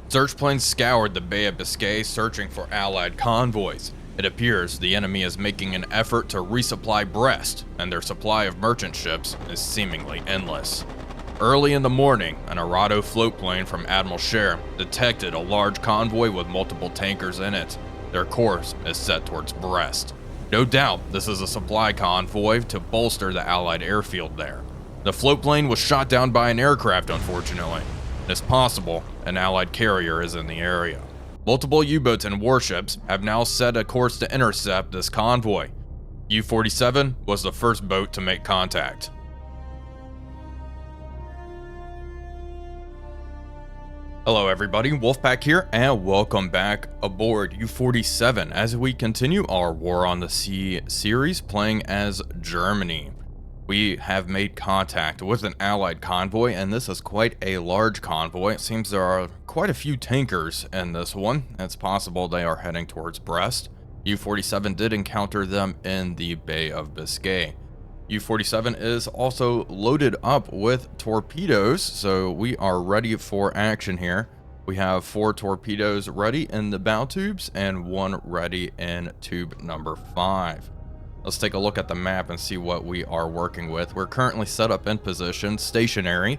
Search planes scoured the Bay of Biscay searching for Allied convoys. It appears the enemy is making an effort to resupply Brest, and their supply of merchant ships is seemingly endless. Early in the morning, an Arado floatplane from Admiral Scheer detected a large convoy with multiple tankers in it. Their course is set towards Brest. No doubt this is a supply convoy to bolster the Allied airfield there. The floatplane was shot down by an aircraft, unfortunately. It's possible an Allied carrier is in the area. Multiple U-boats and warships have now set a course to intercept this convoy. U-47 was the first boat to make contact. Hello everybody, Wolfpack here, and welcome back aboard U-47 as we continue our War on the Sea series playing as Germany. We have made contact with an Allied convoy, and this is quite a large convoy. It seems there are quite a few tankers in this one. It's possible they are heading towards Brest. U-47 did encounter them in the Bay of Biscay. U-47 is also loaded up with torpedoes, so we are ready for action here. We have 4 torpedoes ready in the bow tubes and 1 ready in tube number 5. Let's take a look at the map and see what we are working with. We're currently set up in position, stationary,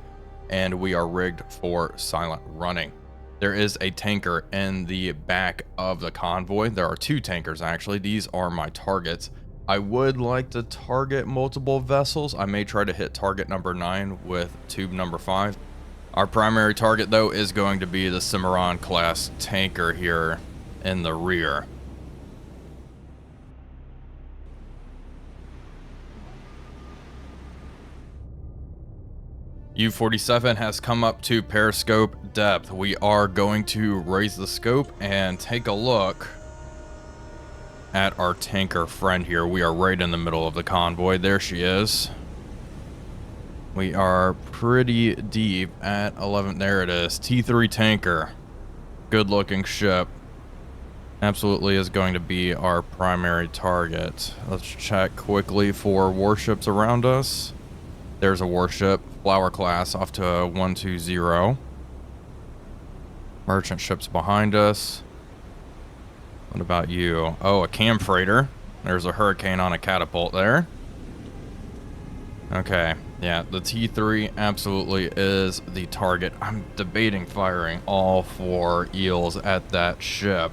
and we are rigged for silent running. There is a tanker in the back of the convoy. There are 2 tankers actually. These are my targets. I would like to target multiple vessels. I may try to hit target number 9 with tube number 5. Our primary target though is going to be the Cimarron class tanker here in the rear. U-47 has come up to periscope depth. We are going to raise the scope and take a look at our tanker friend here. We are right in the middle of the convoy. There she is. We are pretty deep at 11. There it is. T3 tanker. Good looking ship. Absolutely is going to be our primary target. Let's check quickly for warships around us. There's a warship. Flower class off to 120. Merchant ships behind us. What about you? Oh, a cam freighter. There's a hurricane on a catapult there. Okay, yeah, the T3 absolutely is the target. I'm debating firing all 4 eels at that ship.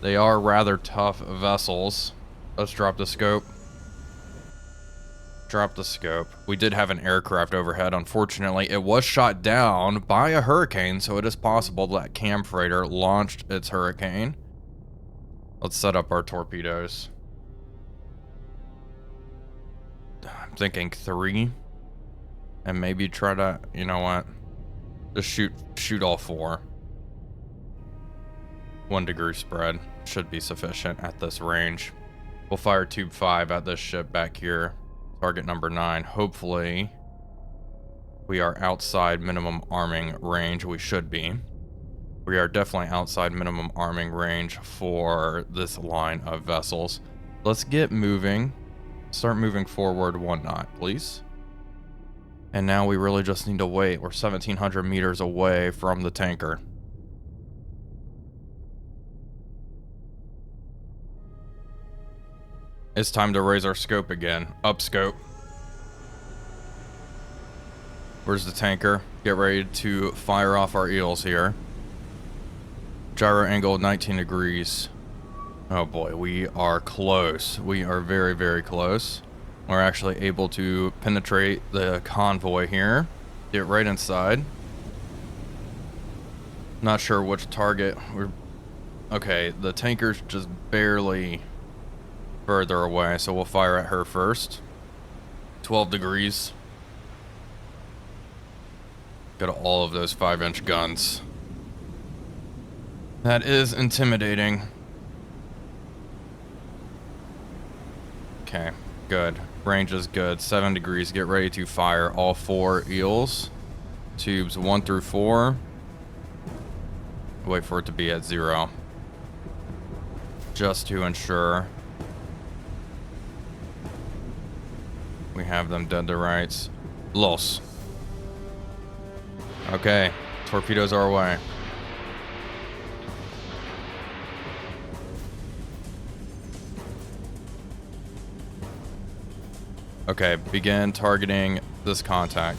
They are rather tough vessels. Let's drop the scope. Drop the scope. We did have an aircraft overhead. Unfortunately, it was shot down by a hurricane, so it is possible that cam freighter launched its hurricane. Let's set up our torpedoes. I'm thinking 3. And maybe try to, you know what? Just shoot all 4. 1 degree spread should be sufficient at this range. We'll fire tube 5 at this ship back here. Target number 9. Hopefully we are outside minimum arming range. We should be. We are definitely outside minimum arming range for this line of vessels. Let's get moving. Start moving forward 1 knot, please. And now we really just need to wait. We're 1,700 meters away from the tanker. It's time to raise our scope again. Up scope. Where's the tanker? Get ready to fire off our eels here. Gyro angle 19 degrees. Oh boy, we are close. We are very, very close. We're actually able to penetrate the convoy here. Get right inside. Not sure which target. Okay, the tanker's just barely further away, so we'll fire at her first. 12 degrees. Got all of those 5-inch guns. That is intimidating. Okay, good. Range is good. 7 degrees. Get ready to fire all 4 eels. Tubes 1 through 4. Wait for it to be at 0. Just to ensure we have them dead to rights. Los. Okay, torpedoes our way. Okay, begin targeting this contact.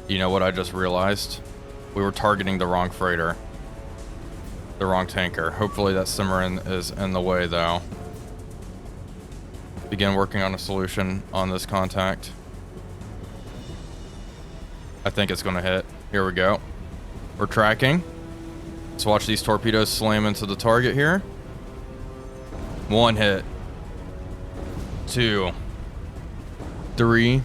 You know what I just realized? We were targeting the wrong freighter. The wrong tanker. Hopefully that Cimarron is in the way, though. Begin working on a solution on this contact. I think it's going to hit. Here we go. We're tracking. Let's watch these torpedoes slam into the target here. 1 hit. 2. 3.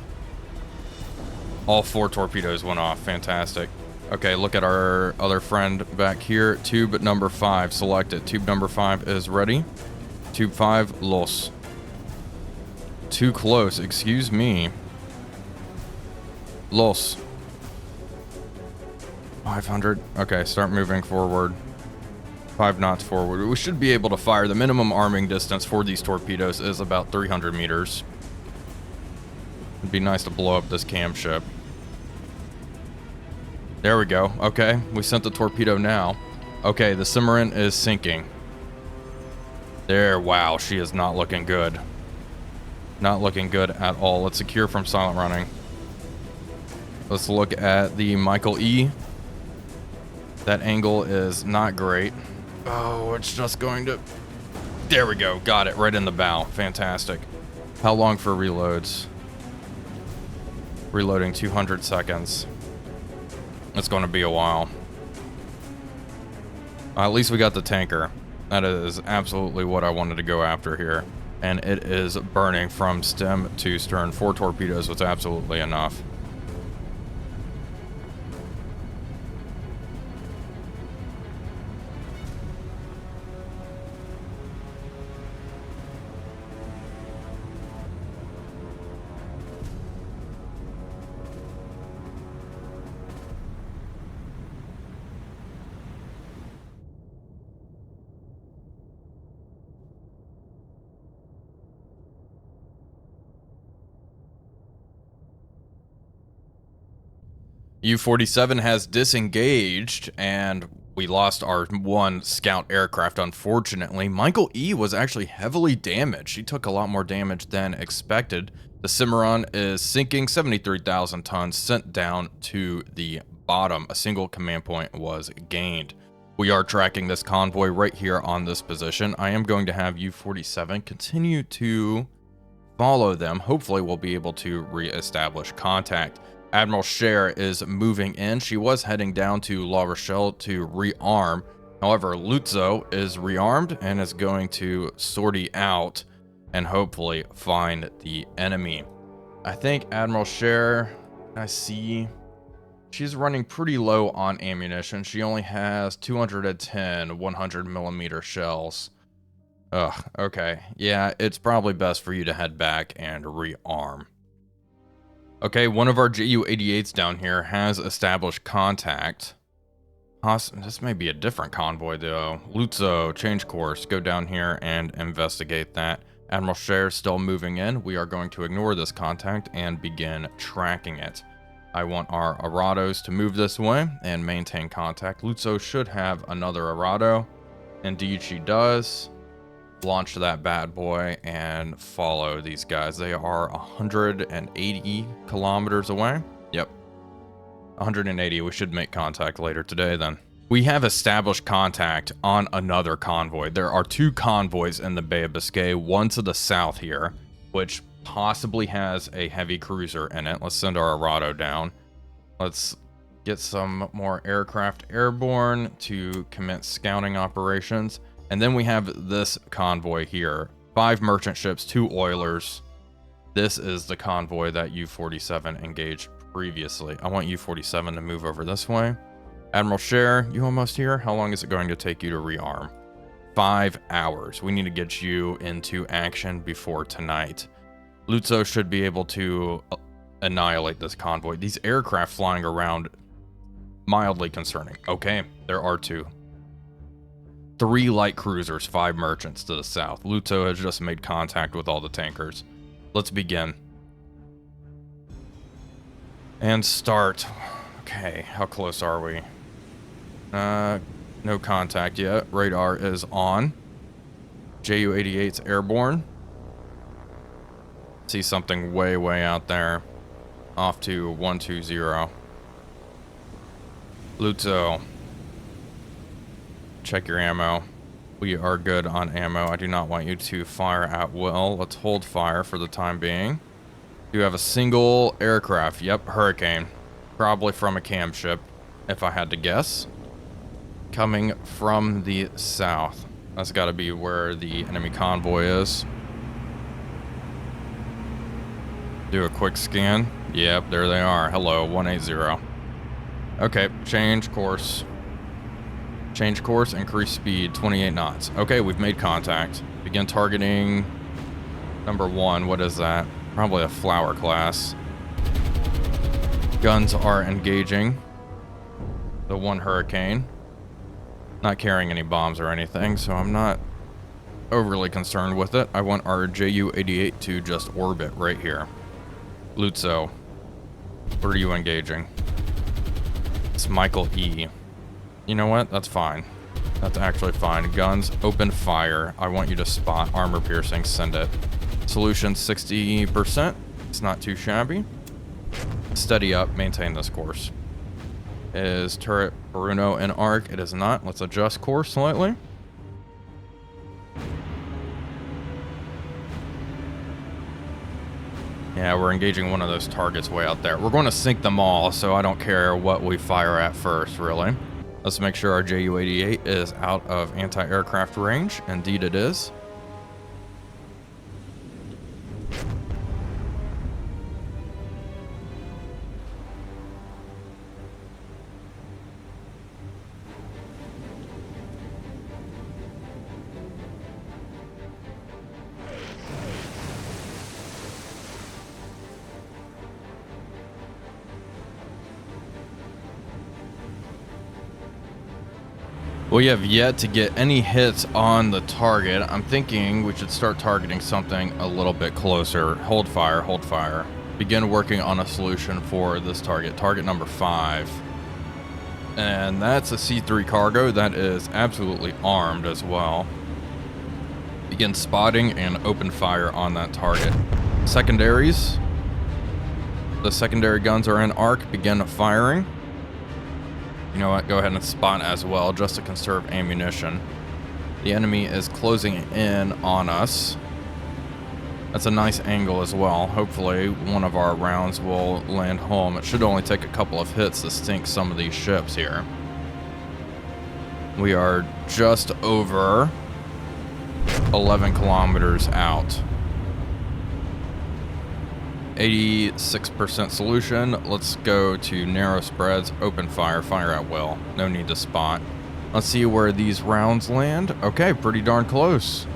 All 4 torpedoes went off. Fantastic. Okay, look at our other friend back here. Tube number 5 selected. Tube number 5 is ready. Tube 5, los. Too close, excuse me. Los. 500. Okay, start moving forward. 5 knots forward. We should be able to fire. The minimum arming distance for these torpedoes is about 300 meters. It'd be nice to blow up this cam ship. There we go. Okay, we sent the torpedo now. Okay, the Cimarron is sinking. There, wow, she is not looking good. Not looking good at all. Let's secure from silent running. Let's look at the Michael E. That angle is not great. Oh, it's just going to... There we go. Got it right in the bow. Fantastic. How long for reloads? Reloading 200 seconds. It's going to be a while. At least we got the tanker. That is absolutely what I wanted to go after here. And it is burning from stem to stern. 4 torpedoes was absolutely enough. U-47 has disengaged, and we lost our 1 scout aircraft, unfortunately. Michael E. was actually heavily damaged. He took a lot more damage than expected. The Cimarron is sinking, 73,000 tons sent down to the bottom. A single command point was gained. We are tracking this convoy right here on this position. I am going to have U-47 continue to follow them. Hopefully we'll be able to re-establish contact. Admiral Cher is moving in. She was heading down to La Rochelle to rearm. However, Lutzo is rearmed and is going to sortie out and hopefully find the enemy. I think Admiral Cher, I see, she's running pretty low on ammunition. She only has 210 100mm shells. Ugh, okay. Yeah, it's probably best for you to head back and rearm. Okay, one of our Ju-88s down here has established contact. This may be a different convoy, though. Lutzo, change course. Go down here and investigate that. Admiral Cher still moving in. We are going to ignore this contact and begin tracking it. I want our Arados to move this way and maintain contact. Lutzo should have another Arado. Indeed, she does. Launch that bad boy and follow these guys. They are 180 kilometers away. Yep. 180. We should make contact later today then. We have established contact on another convoy. There are 2 convoys in the Bay of Biscay, one to the south here, which possibly has a heavy cruiser in it. Let's send our Arado down. Let's get some more aircraft airborne to commence scouting operations. And then we have this convoy here. 5 merchant ships, 2 oilers. This is the convoy that U-47 engaged previously. I want U-47 to move over this way. Admiral Cher, you almost here? How long is it going to take you to rearm? 5 hours. We need to get you into action before tonight. Lutzo should be able to annihilate this convoy. These aircraft flying around, mildly concerning. Okay, there are 2. 3 light cruisers, 5 merchants to the south. Lutzo has just made contact with all the tankers. Let's begin. And start. Okay, how close are we? No contact yet. Radar is on. Ju-88's airborne. See something way, way out there. Off to 120. Luto. Check your ammo. We are good on ammo. I do not want you to fire at will. Let's hold fire for the time being. You have a single aircraft. Yep, Hurricane. Probably from a cam ship, if I had to guess. Coming from the south. That's got to be where the enemy convoy is. Do a quick scan. Yep, there they are. Hello, 180. Okay, change course. Change course, increase speed, 28 knots. Okay, we've made contact. Begin targeting number 1. What is that? Probably a flower class. Guns are engaging. The 1 Hurricane. Not carrying any bombs or anything, so I'm not overly concerned with it. I want our Ju-88 to just orbit right here. Lutzo, where are you engaging? It's Michael E. You know what? That's fine. That's actually fine. Guns, open fire. I want you to spot armor piercing. Send it. Solution 60%. It's not too shabby. Steady up. Maintain this course. Is turret Bruno in arc? It is not. Let's adjust course slightly. Yeah, we're engaging one of those targets way out there. We're going to sink them all, so I don't care what we fire at first, really. Let's make sure our Ju-88 is out of anti-aircraft range. Indeed it is. We have yet to get any hits on the target. I'm thinking we should start targeting something a little bit closer. Hold fire, hold fire. Begin working on a solution for this target. Target number 5. And that's a C3 cargo that is absolutely armed as well. Begin spotting and open fire on that target. Secondaries. The secondary guns are in arc. Begin firing. You know what? Go ahead and spot as well, just to conserve ammunition. The enemy is closing in on us. That's a nice angle as well. Hopefully, one of our rounds will land home. It should only take a couple of hits to sink some of these ships here. We are just over 11 kilometers out. 86% solution. Let's go to narrow spreads, open fire, fire at will. No need to spot. Let's see where these rounds land. Okay, pretty darn close.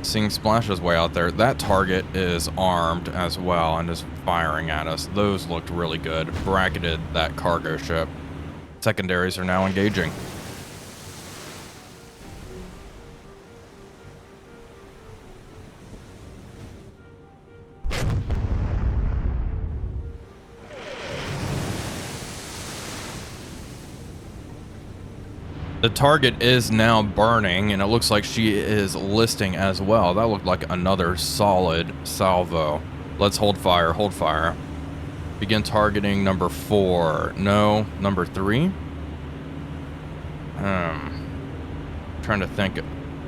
Seeing splashes way out there. That target is armed as well and is firing at us. Those looked really good. Bracketed that cargo ship. Secondaries are now engaging. The target is now burning, and it looks like she is listing as well. That looked like another solid salvo. Let's hold fire, hold fire. Begin targeting number 4. No, number 3? Trying to think.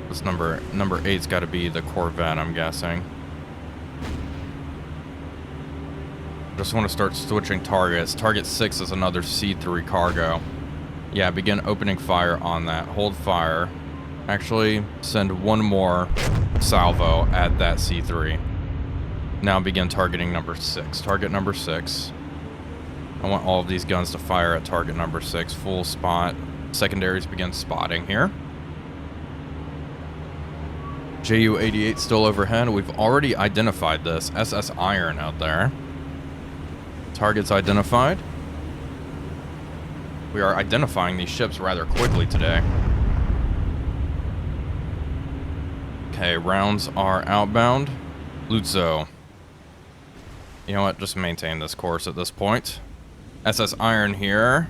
This number 8's got to be the Corvette, I'm guessing. Just want to start switching targets. Target 6 is another C3 cargo. Yeah, begin opening fire on that. Hold fire. Actually, send one more salvo at that C3. Now begin targeting number 6. Target number 6. I want all of these guns to fire at target number 6. Full spot. Secondaries begin spotting here. Ju-88 still overhead. We've already identified this. SS Iron out there. Targets identified. We are identifying these ships rather quickly today. Okay, rounds are outbound. Lutzo. You know what? Just maintain this course at this point. SS Iron here.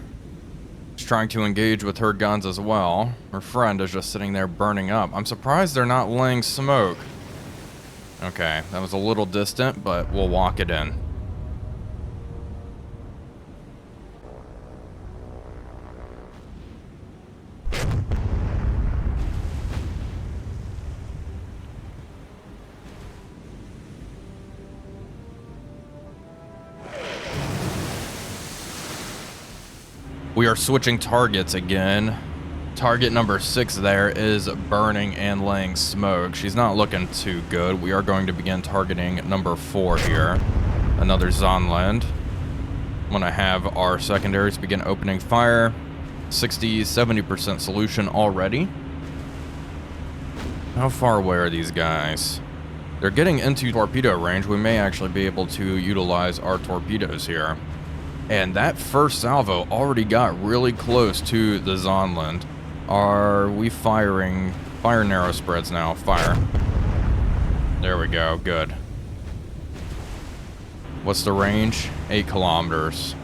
She's trying to engage with her guns as well. Her friend is just sitting there burning up. I'm surprised they're not laying smoke. Okay, that was a little distant, but we'll walk it in. We are switching targets again. Target number 6 there is burning and laying smoke. She's not looking too good. We are going to begin targeting number 4 here. Another Zonland. I'm going to have our secondaries begin opening fire. 60-70% solution already. How far away are these guys? They're getting into torpedo range. We may actually be able to utilize our torpedoes here. And that first salvo already got really close to the Zonland. Are we firing? Fire narrow spreads now. Fire. There we go. Good. What's the range? 8 kilometers.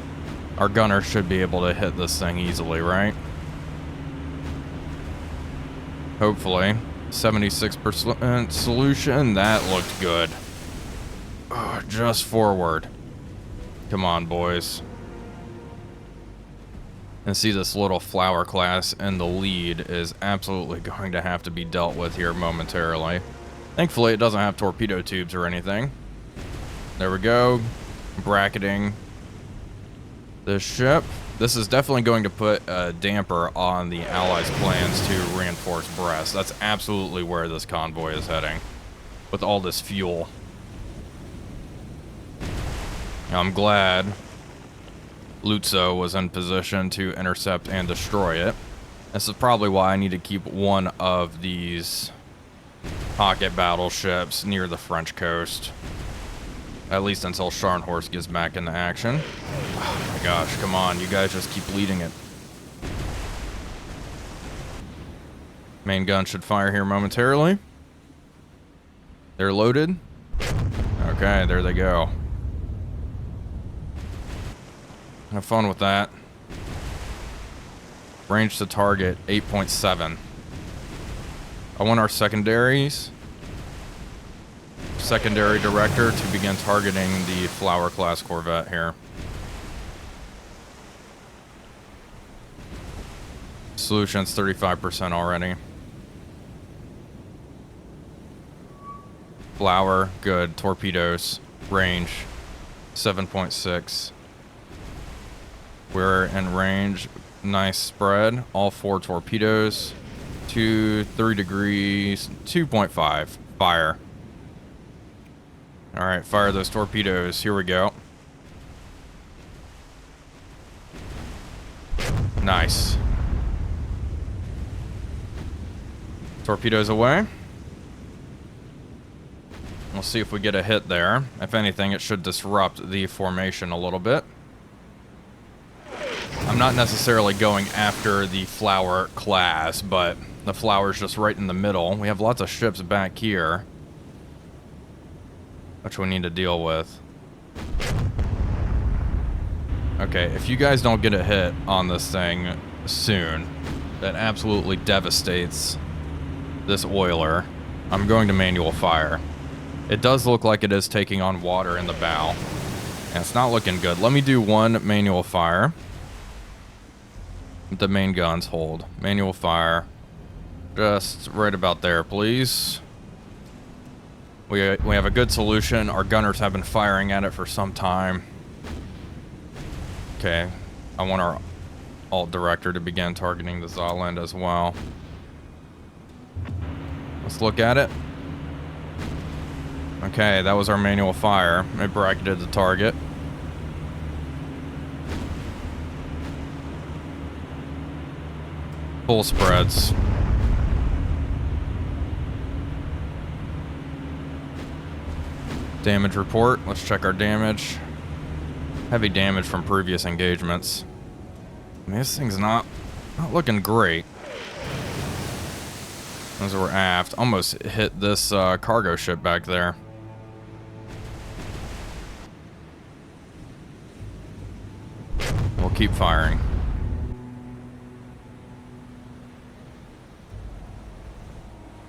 Our gunner should be able to hit this thing easily, right? Hopefully. 76% solution. That looked good. Oh, just forward. Come on, boys. And see, this little flower class in the lead is absolutely going to have to be dealt with here momentarily. Thankfully, it doesn't have torpedo tubes or anything. There we go. Bracketing the ship. This is definitely going to put a damper on the Allies' plans to reinforce Brest. That's absolutely where this convoy is heading, with all this fuel. I'm glad Lutzo was in position to intercept and destroy it. This is probably why I need to keep one of these pocket battleships near the French coast. At least until Scharnhorst gets back into action. Oh my gosh, come on, you guys just keep leading it. Main gun should fire here momentarily. They're loaded. Okay, there they go. Have fun with that. Range to target 8.7. I want our secondaries. Secondary director to begin targeting the Flower class corvette here. Solution's 35% already. Flower, good. Torpedoes, range 7.6. We're in range. Nice spread. All 4 torpedoes. 3 degrees. 2.5. Fire. Alright, fire those torpedoes. Here we go. Nice. Torpedoes away. We'll see if we get a hit there. If anything, it should disrupt the formation a little bit. I'm not necessarily going after the Flower class, but the Flower's just right in the middle. We have lots of ships back here, which we need to deal with. Okay, if you guys don't get a hit on this thing soon, that absolutely devastates this oiler. I'm going to manual fire. It does look like it is taking on water in the bow, and it's not looking good. Let me do one manual fire. The main guns hold. Manual fire. Just right about there, please. We have a good solution. Our gunners have been firing at it for some time. Okay. I want our alt director to begin targeting the Zonland as well. Let's look at it. Okay, that was our manual fire. It bracketed the target. Full spreads. Damage report. Let's check our damage. Heavy damage from previous engagements. I mean, this thing's not looking great. As we're aft, almost hit this cargo ship back there. We'll keep firing.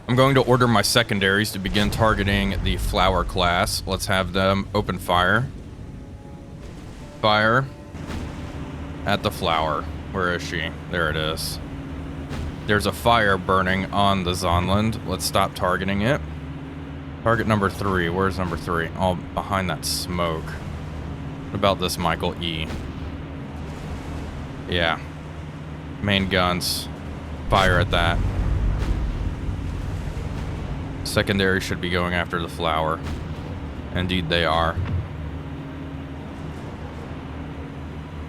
I'm going to order my secondaries to begin targeting the flower class. Let's have them open fire. Fire at the flower. Where is she? There it is. There's a fire burning on the Zonland. Let's stop targeting it. Target number 3. Where's number 3? Oh, behind that smoke. What about this Michael E? Yeah. Main guns. Fire at that. Secondary should be going after the flower. Indeed they are.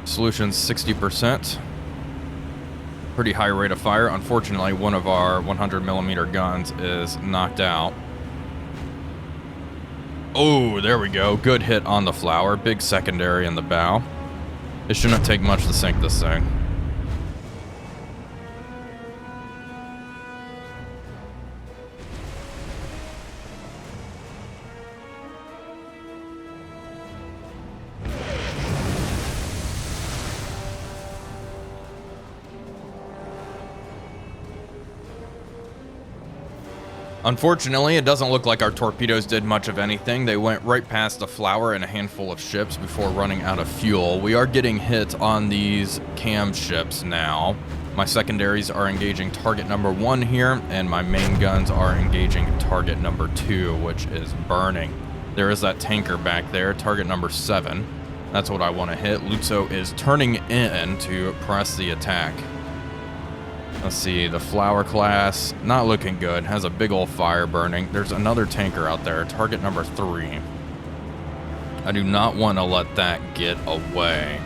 Solutions 60%. Pretty high rate of fire. Unfortunately, one of our 100mm guns is knocked out. Oh, there we go. Good hit on the flower. Big secondary in the bow. It shouldn't take much to sink this thing. Unfortunately, it doesn't look like our torpedoes did much of anything. They went right past the flower and a handful of ships before running out of fuel. We are getting hit on these cam ships now. My secondaries are engaging target number 1 here, and my main guns are engaging target number 2, which is burning. There is that tanker back there, target number 7. That's what I want to hit. Lutzo is turning in to press the attack. Let's see, the flower class, not looking good. Has a big old fire burning. There's another tanker out there, target number 3. I do not want to let that get away.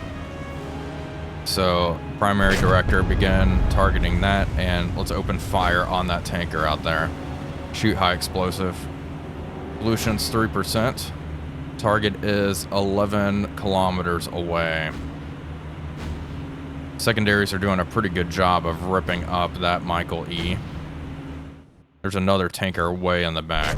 So, primary director, begin targeting that, and let's open fire on that tanker out there. Shoot high explosive. Solutions 3%. Target is 11 kilometers away. Secondaries are doing a pretty good job of ripping up that Michael E. There's another tanker way in the back.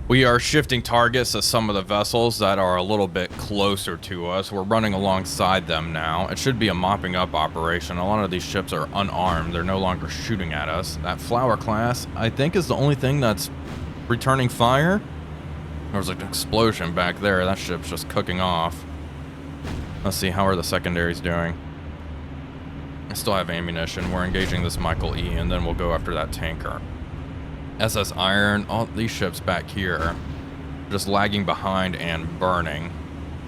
We are shifting targets to some of the vessels that are a little bit closer to us. We're running alongside them now. It should be a mopping up operation. A lot of these ships are unarmed. They're no longer shooting at us. That flower class, I think, is the only thing that's returning fire. There was an explosion back there. That ship's just cooking off. Let's see, how are the secondaries doing? I still have ammunition. We're engaging this Michael E, and then we'll go after that tanker. SS Iron, all these ships back here, just lagging behind and burning.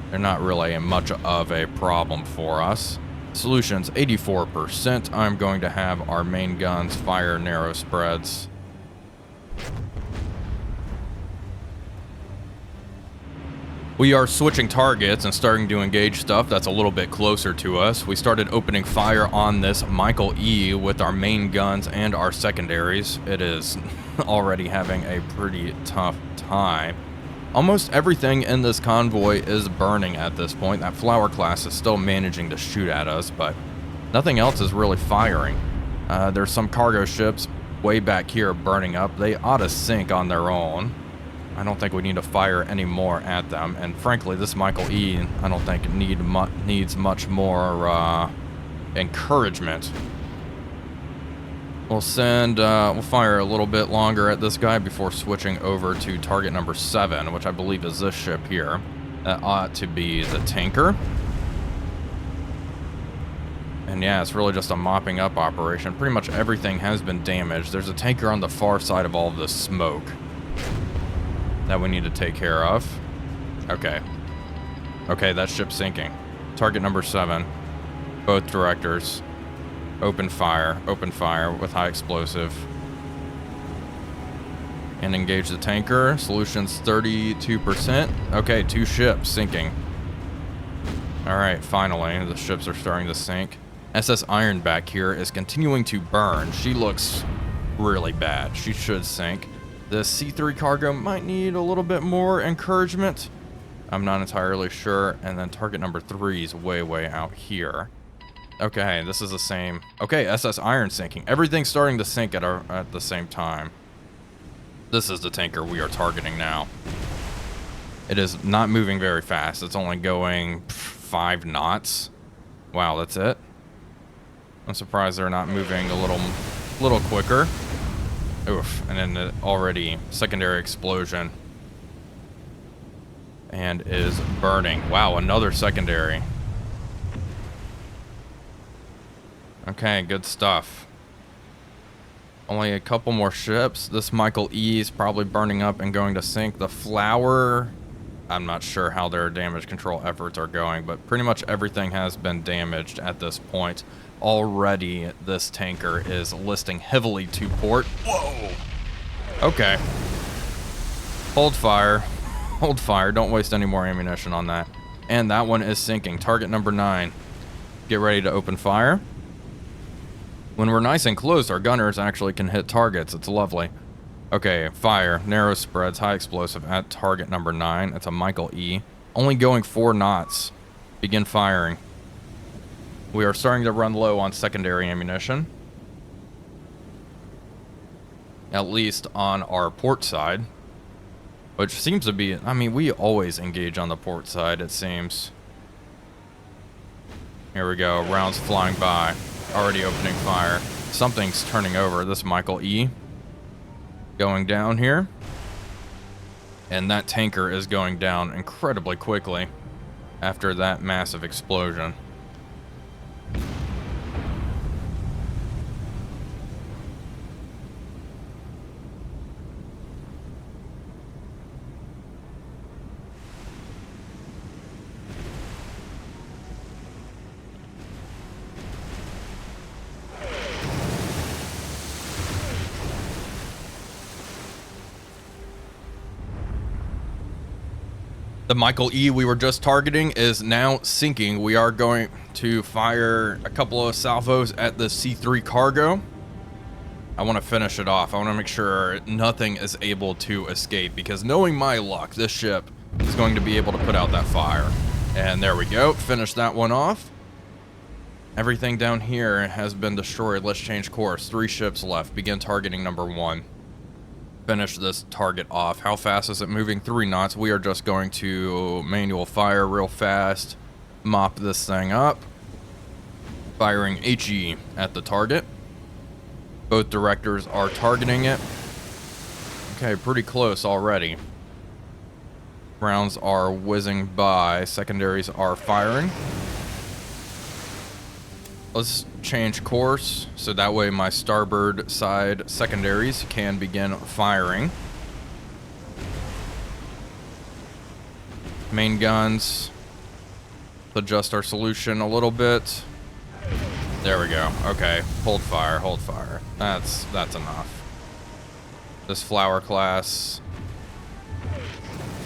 They're not really much of a problem for us. Solutions 84%. I'm going to have our main guns fire narrow spreads. We are switching targets and starting to engage stuff that's a little bit closer to us. We started opening fire on this Michael E with our main guns and our secondaries. It is already having a pretty tough time. Almost everything in this convoy is burning at this point. That flower class is still managing to shoot at us, but nothing else is really firing. There's some cargo ships way back here burning up. They ought to sink on their own. I don't think we need to fire any more at them, and frankly, this Michael E, I don't think needs much more encouragement. We'll fire a little bit longer at this guy before switching over to target number 7, which I believe is this ship here. That ought to be the tanker. And yeah, it's really just a mopping up operation. Pretty much everything has been damaged. There's a tanker on the far side of all of this smoke that we need to take care of. Okay. Okay, that ship's sinking. Target number 7. Both directors. Open fire with high explosive. And engage the tanker. Solutions 32%. Okay, 2 ships sinking. Alright, finally, the ships are starting to sink. SS Iron back here is continuing to burn. She looks really bad. She should sink. The C3 cargo might need a little bit more encouragement. I'm not entirely sure. And then target number 3 is way out here. Okay, this is the same. Okay, SS Iron sinking. Everything's starting to sink at the same time. This is the tanker we are targeting now. It is not moving very fast. It's only going 5 knots. Wow, that's it. I'm surprised they're not moving a little quicker. Oof, and then the already secondary explosion. And is burning. Wow, another secondary. Okay, good stuff. Only a couple more ships. This Michael E is probably burning up and going to sink. The Flower, I'm not sure how their damage control efforts are going, but pretty much everything has been damaged at this point. Already, this tanker is listing heavily to port. Whoa! Okay. Hold fire. Hold fire. Don't waste any more ammunition on that. And that one is sinking. Target number 9. Get ready to open fire. When we're nice and close, our gunners actually can hit targets. It's lovely. Okay, fire. Narrow spreads, high explosive at target number 9. It's a Michael E. Only going 4 knots. Begin firing. We are starting to run low on secondary ammunition. At least on our port side. Which seems to be... I mean, we always engage on the port side, it seems. Here we go. Rounds flying by. Already opening fire. Something's turning over. This Michael E. Going down here. And that tanker is going down incredibly quickly after that massive explosion. The Michael E we were just targeting is now sinking. We are going to fire a couple of salvos at the C3 cargo. I want to finish it off. I want to make sure nothing is able to escape, because knowing my luck, this ship is going to be able to put out that fire. And there we go. Finish that one off. Everything down here has been destroyed. Let's change course. 3 ships left. Begin targeting number 1. Finish this target off. How fast is it moving? 3 knots. We are just going to manual fire real fast. Mop this thing up. Firing HE at the target. Both directors are targeting it. Okay, pretty close already. Rounds are whizzing by. Secondaries are firing. Let's change course, so that way my starboard side secondaries can begin firing. Main guns. Adjust our solution a little bit. There we go. Okay, hold fire, hold fire. That's enough. This Flower class.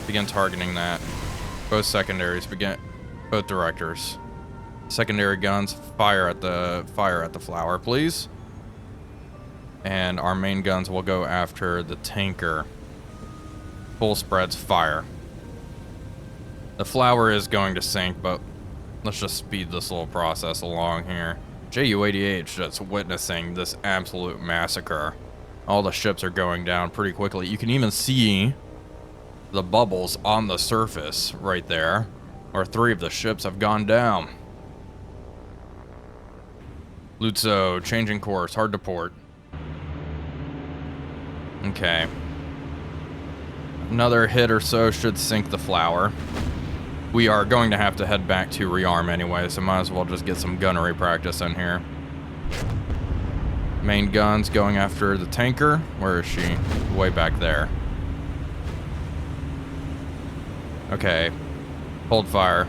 Begin targeting that. Both secondaries begin. Both directors. Secondary guns, fire at the Flower, please. And our main guns will go after the tanker. Full spreads, fire. The Flower is going to sink, but let's just speed this little process along here. JU-88 is just witnessing this absolute massacre. All the ships are going down pretty quickly. You can even see the bubbles on the surface right there, where 3 of the ships have gone down. Lutzo, changing course, hard to port. Okay. Another hit or so should sink the Flower. We are going to have to head back to rearm anyway, so might as well just get some gunnery practice in here. Main guns going after the tanker. Where is she? Way back there. Okay. Hold fire.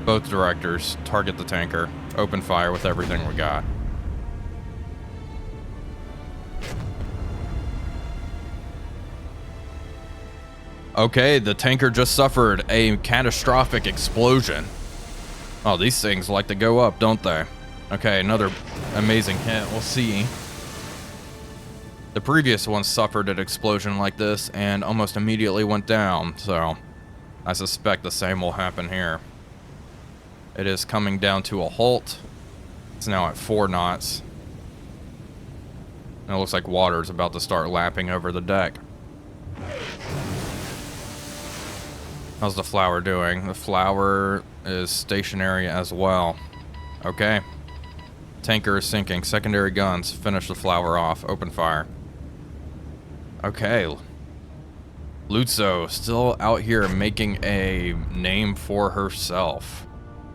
Both directors target the tanker. Open fire with everything we got. Okay, the tanker just suffered a catastrophic explosion. Oh, these things like to go up, don't they? Okay, another amazing hit. We'll see. The previous one suffered an explosion like this and almost immediately went down, so I suspect the same will happen here. It is coming down to a halt. It's now at 4 knots. And it looks like water is about to start lapping over the deck. How's the flower doing? The flower is stationary as well. Okay. Tanker is sinking. Secondary guns. Finish the flower off. Open fire. Okay. Lutzo still out here making a name for herself.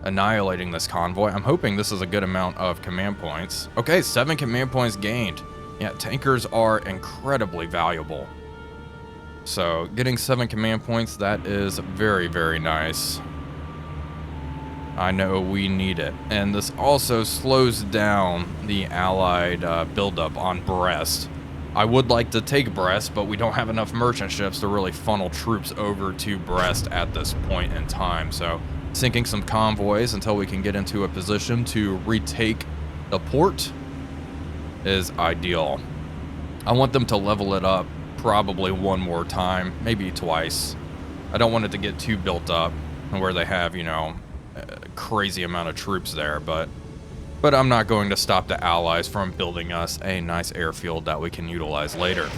Annihilating this convoy. I'm hoping this is a good amount of command points. Okay, 7 command points gained. Yeah, tankers are incredibly valuable. So, getting 7 command points, that is very, very nice. I know we need it. And this also slows down the allied buildup on Brest. I would like to take Brest, but we don't have enough merchant ships to really funnel troops over to Brest at this point in time. So, sinking some convoys until we can get into a position to retake the port is ideal. I want them to level it up probably one more time, maybe twice. I don't want it to get too built up where they have, you know, a crazy amount of troops there, but I'm not going to stop the allies from building us a nice airfield that we can utilize later.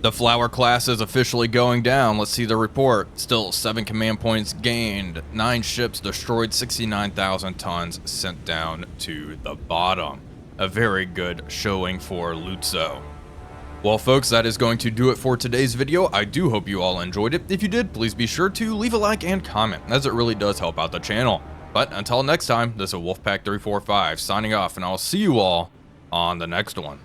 The flower class is officially going down. Let's see the report. Still 7 command points gained, 9 ships destroyed, 69,000 tons sent down to the bottom. A very good showing for Lutzo. Well, folks, that is going to do it for today's video. I do hope you all enjoyed it. If you did, please be sure to leave a like and comment, as it really does help out the channel. But until next time, this is Wolfpack345 signing off, and I'll see you all on the next one.